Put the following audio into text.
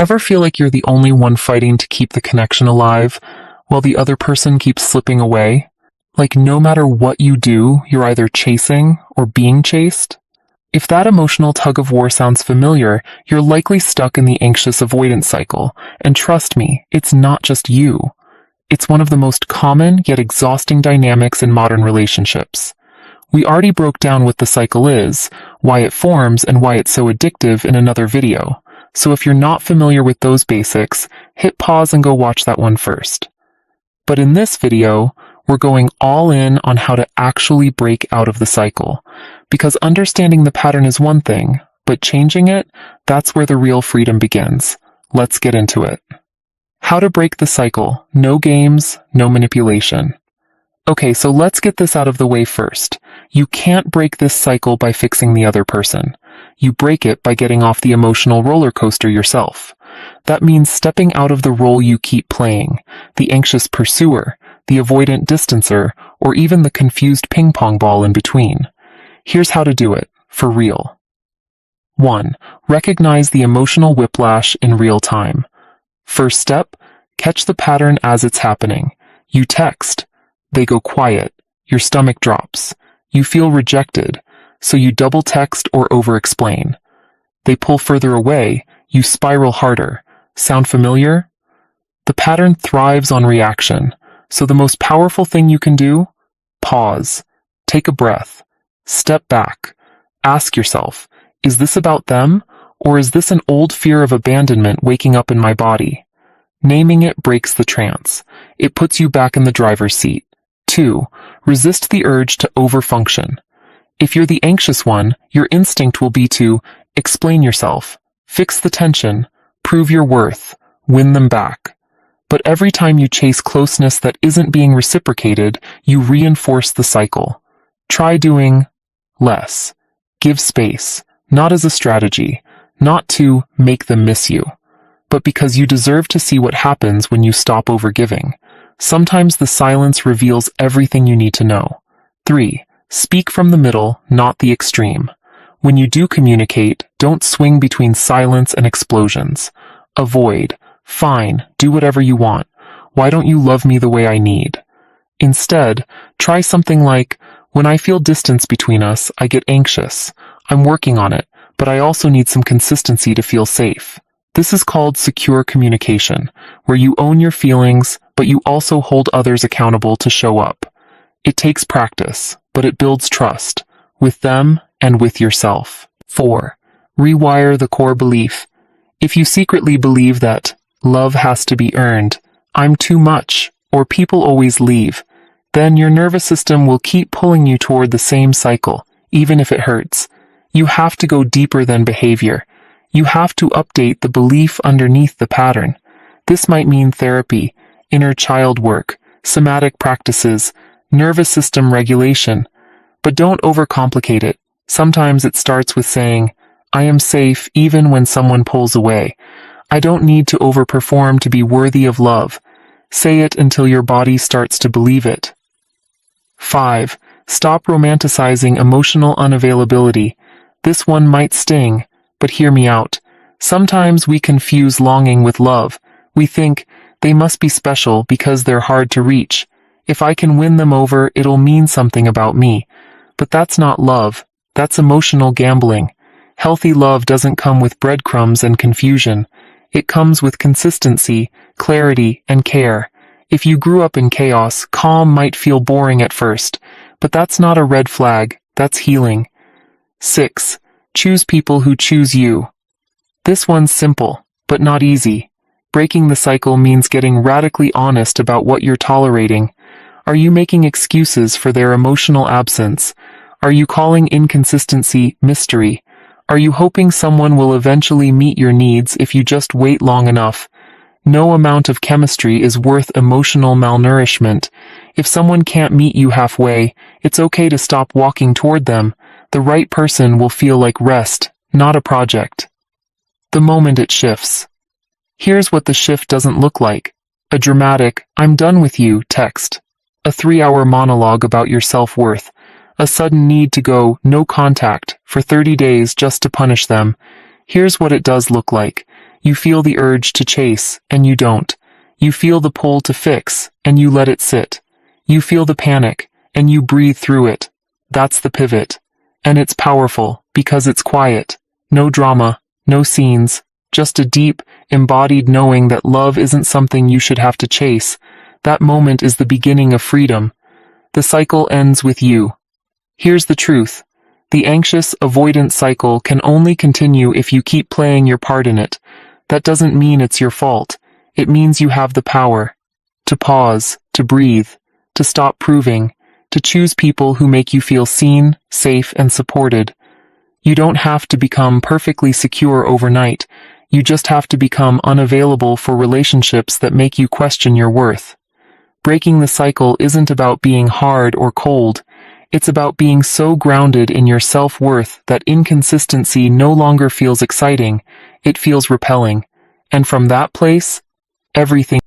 Ever feel like you're the only one fighting to keep the connection alive, while the other person keeps slipping away? Like no matter what you do, you're either chasing or being chased? If that emotional tug-of-war sounds familiar, you're likely stuck in the anxious avoidance cycle, and trust me, it's not just you. It's one of the most common yet exhausting dynamics in modern relationships. We already broke down what the cycle is, why it forms, and why it's so addictive in another video. So if you're not familiar with those basics, hit pause and go watch that one first. But in this video, we're going all in on how to actually break out of the cycle. Because understanding the pattern is one thing, but changing it, that's where the real freedom begins. Let's get into it. How to break the cycle. No games, no manipulation. Okay, so let's get this out of the way first. You can't break this cycle by fixing the other person. You break it by getting off the emotional roller coaster yourself. That means stepping out of the role you keep playing, the anxious pursuer, the avoidant distancer, or even the confused ping pong ball in between. Here's how to do it, for real. 1. Recognize the emotional whiplash in real time. First step, catch the pattern as it's happening. You text. They go quiet. Your stomach drops. You feel rejected, so you double text or over-explain. They pull further away. You spiral harder. Sound familiar? The pattern thrives on reaction, so the most powerful thing you can do? Pause. Take a breath. Step back. Ask yourself, is this about them, or is this an old fear of abandonment waking up in my body? Naming it breaks the trance. It puts you back in the driver's seat. 2. Resist the urge to overfunction. If you're the anxious one, your instinct will be to explain yourself, fix the tension, prove your worth, win them back. But every time you chase closeness that isn't being reciprocated, you reinforce the cycle. Try doing less. Give space, not as a strategy, not to make them miss you, but because you deserve to see what happens when you stop overgiving. Sometimes the silence reveals everything you need to know. 3. Speak from the middle, not the extreme. When you do communicate, don't swing between silence and explosions. Avoid. Fine, do whatever you want. Why don't you love me the way I need? Instead, try something like, when I feel distance between us, I get anxious. I'm working on it, but I also need some consistency to feel safe. This is called secure communication, where you own your feelings, but you also hold others accountable to show up. It takes practice, but it builds trust, with them and with yourself. 4. Rewire the core belief. If you secretly believe that love has to be earned, I'm too much, or people always leave, then your nervous system will keep pulling you toward the same cycle, even if it hurts. You have to go deeper than behavior. You have to update the belief underneath the pattern. This might mean therapy, inner child work, somatic practices, nervous system regulation. But don't overcomplicate it. Sometimes it starts with saying, I am safe even when someone pulls away. I don't need to overperform to be worthy of love. Say it until your body starts to believe it. 5. Stop romanticizing emotional unavailability. This one might sting, but hear me out. Sometimes we confuse longing with love. We think, they must be special because they're hard to reach. If I can win them over, it'll mean something about me. But that's not love. That's emotional gambling. Healthy love doesn't come with breadcrumbs and confusion. It comes with consistency, clarity, and care. If you grew up in chaos, calm might feel boring at first, but that's not a red flag, that's healing. 6. Choose people who choose you. This one's simple, but not easy. Breaking the cycle means getting radically honest about what you're tolerating. Are you making excuses for their emotional absence? Are you calling inconsistency mystery? Are you hoping someone will eventually meet your needs if you just wait long enough? No amount of chemistry is worth emotional malnourishment. If someone can't meet you halfway, it's okay to stop walking toward them. The right person will feel like rest, not a project. The moment it shifts. Here's what the shift doesn't look like. A dramatic, I'm done with you text. A 3-hour monologue about your self-worth. A sudden need to go no contact for 30 days just to punish them. Here's what it does look like. You feel the urge to chase, and you don't. You feel the pull to fix, and you let it sit. You feel the panic, and you breathe through it. That's the pivot. And it's powerful, because it's quiet. No drama, no scenes, just a deep, embodied knowing that love isn't something you should have to chase. That moment is the beginning of freedom. The cycle ends with you. Here's the truth. The anxious, avoidant cycle can only continue if you keep playing your part in it. That doesn't mean it's your fault. It means you have the power to pause, to breathe, to stop proving, to choose people who make you feel seen, safe, and supported. You don't have to become perfectly secure overnight. You just have to become unavailable for relationships that make you question your worth. Breaking the cycle isn't about being hard or cold. It's about being so grounded in your self-worth that inconsistency no longer feels exciting. It feels repelling. And from that place, everything